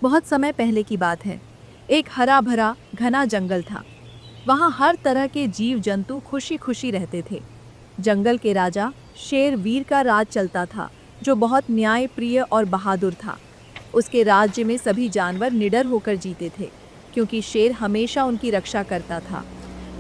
बहुत समय पहले की बात है। एक हरा भरा घना जंगल था। वहाँ हर तरह के जीव जंतु खुशी खुशी रहते थे। जंगल के राजा शेर वीर का राज चलता था, जो बहुत न्यायप्रिय और बहादुर था। उसके राज्य में सभी जानवर निडर होकर जीते थे, क्योंकि शेर हमेशा उनकी रक्षा करता था।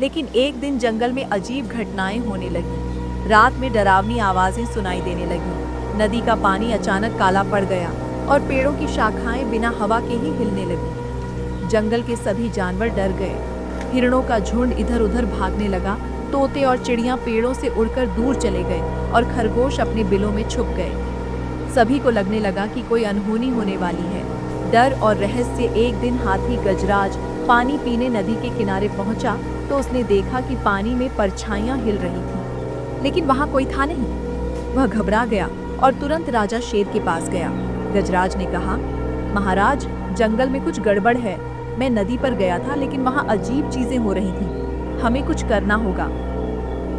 लेकिन एक दिन जंगल में अजीब घटनाएं होने लगी। रात में डरावनी आवाजें सुनाई देने लगी। नदी का पानी अचानक काला पड़ गया और पेड़ों की शाखाएं बिना हवा के ही हिलने लगी। जंगल के सभी जानवर डर गए। हिरणों का झुंड इधर उधर भागने लगा। तोते और चिड़ियां पेड़ों से उड़कर दूर चले गए और खरगोश अपने बिलों में छुप गए। सभी को लगने लगा कि कोई अनहोनी होने वाली है। डर और रहस्य। एक दिन हाथी गजराज पानी पीने नदी के किनारे पहुंचा तो उसने देखा कि पानी में परछाइयां हिल रही थीं, लेकिन वहां कोई था नहीं। वह घबरा गया और तुरंत राजा शेर के पास गया। गजराज ने कहा, महाराज, जंगल में कुछ गड़बड़ है। मैं नदी पर गया था, लेकिन वहां अजीब चीजें हो रही थीं। हमें कुछ करना होगा।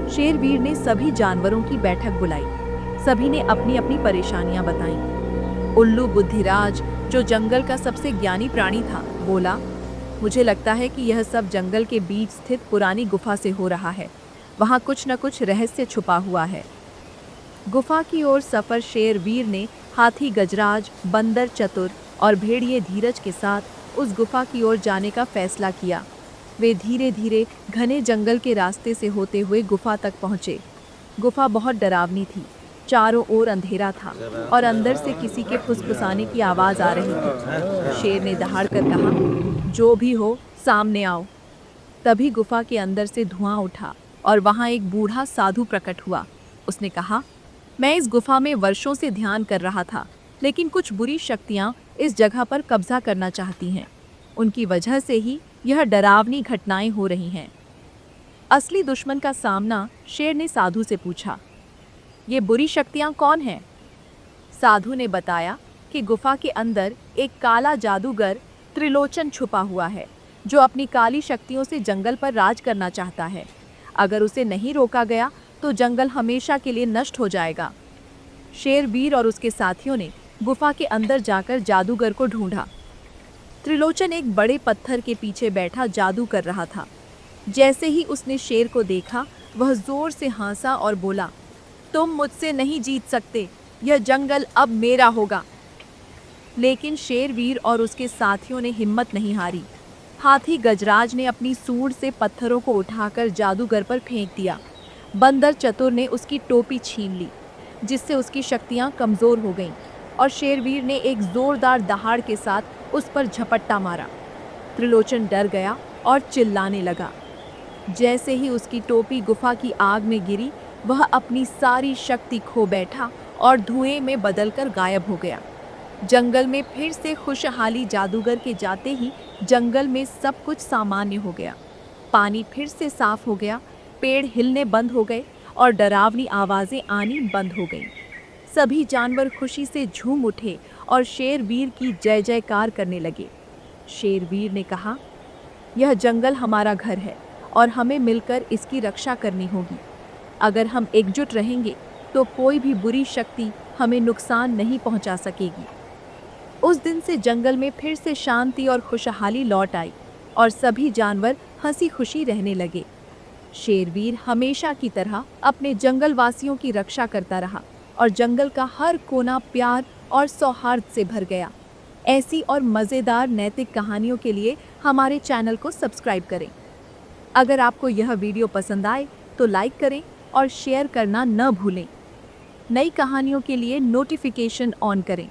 शेरवीर ने सभी जानवरों की बैठक बुलाई। सभी ने अपनी अपनी परेशानियां बताईं। उल्लू बुद्धिराज, जो जंगल का सबसे ज्ञानी प्राणी था, बोला, मुझे लगता है कि यह सब जंगल के बीच स्थित पुरानी गुफा से हो रहा है। वहां कुछ न कुछ रहस्य छुपा हुआ है। गुफा की ओर सफर शेरवीर ने हाथी गजराज, बंदर चतुर और भेड़िए धीरज के साथ उस गुफा की ओर जाने का फैसला किया। वे धीरे धीरे घने जंगल के रास्ते से होते हुए गुफा तक पहुंचे। गुफा बहुत डरावनी थी। चारों ओर अंधेरा था और अंदर से किसी के फुसफुसाने की आवाज आ रही थी। शेर ने दहाड़कर कहा, जो भी हो, सामने आओ। तभी गुफा के अंदर से धुआं उठा और वहां एक बूढ़ा साधु प्रकट हुआ। उसने कहा, मैं इस गुफा में वर्षों से ध्यान कर रहा था, लेकिन कुछ बुरी शक्तियां इस जगह पर कब्जा करना चाहती हैं। उनकी वजह से ही यह डरावनी घटनाएं हो रही हैं। असली दुश्मन का सामना शेर ने साधु से पूछा, ये बुरी शक्तियां कौन हैं? साधु ने बताया कि गुफा के अंदर एक काला जादूगर त्रिलोचन छुपा हुआ है, जो अपनी काली शक्तियों से जंगल पर राज करना चाहता है। अगर उसे नहीं रोका गया तो जंगल हमेशा के लिए नष्ट हो जाएगा। शेरवीर और उसके साथियों ने गुफा के अंदर जाकर जादूगर को ढूंढा। त्रिलोचन एक बड़े पत्थर के पीछे बैठा जादू कर रहा था। जैसे ही उसने शेर को देखा, वह जोर से हंसा और बोला, तुम मुझसे नहीं जीत सकते। यह जंगल अब मेरा होगा। लेकिन शेरवीर और उसके साथियों ने हिम्मत नहीं हारी। हाथी गजराज ने अपनी सूंड से पत्थरों को उठाकर जादूगर पर फेंक दिया। बंदर चतुर ने उसकी टोपी छीन ली, जिससे उसकी शक्तियां कमजोर हो गईं, और शेरवीर ने एक जोरदार दहाड़ के साथ उस पर झपट्टा मारा। त्रिलोचन डर गया और चिल्लाने लगा। जैसे ही उसकी टोपी गुफा की आग में गिरी, वह अपनी सारी शक्ति खो बैठा और धुएं में बदलकर गायब हो गया। जंगल में फिर से खुशहाली। जादूगर के जाते ही जंगल में सब कुछ सामान्य हो गया। पानी फिर से साफ हो गया, पेड़ हिलने बंद हो गए और डरावनी आवाजें आनी बंद हो गईं। सभी जानवर खुशी से झूम उठे और शेरवीर की जय जयकार करने लगे। शेरवीर ने कहा, यह जंगल हमारा घर है और हमें मिलकर इसकी रक्षा करनी होगी। अगर हम एकजुट रहेंगे तो कोई भी बुरी शक्ति हमें नुकसान नहीं पहुंचा सकेगी। उस दिन से जंगल में फिर से शांति और खुशहाली लौट आई और सभी जानवर हंसी खुशी रहने लगे। शेरवीर हमेशा की तरह अपने जंगलवासियों की रक्षा करता रहा और जंगल का हर कोना प्यार और सौहार्द से भर गया। ऐसी और मज़ेदार नैतिक कहानियों के लिए हमारे चैनल को सब्सक्राइब करें। अगर आपको यह वीडियो पसंद आए तो लाइक करें और शेयर करना न भूलें। नई कहानियों के लिए नोटिफिकेशन ऑन करें।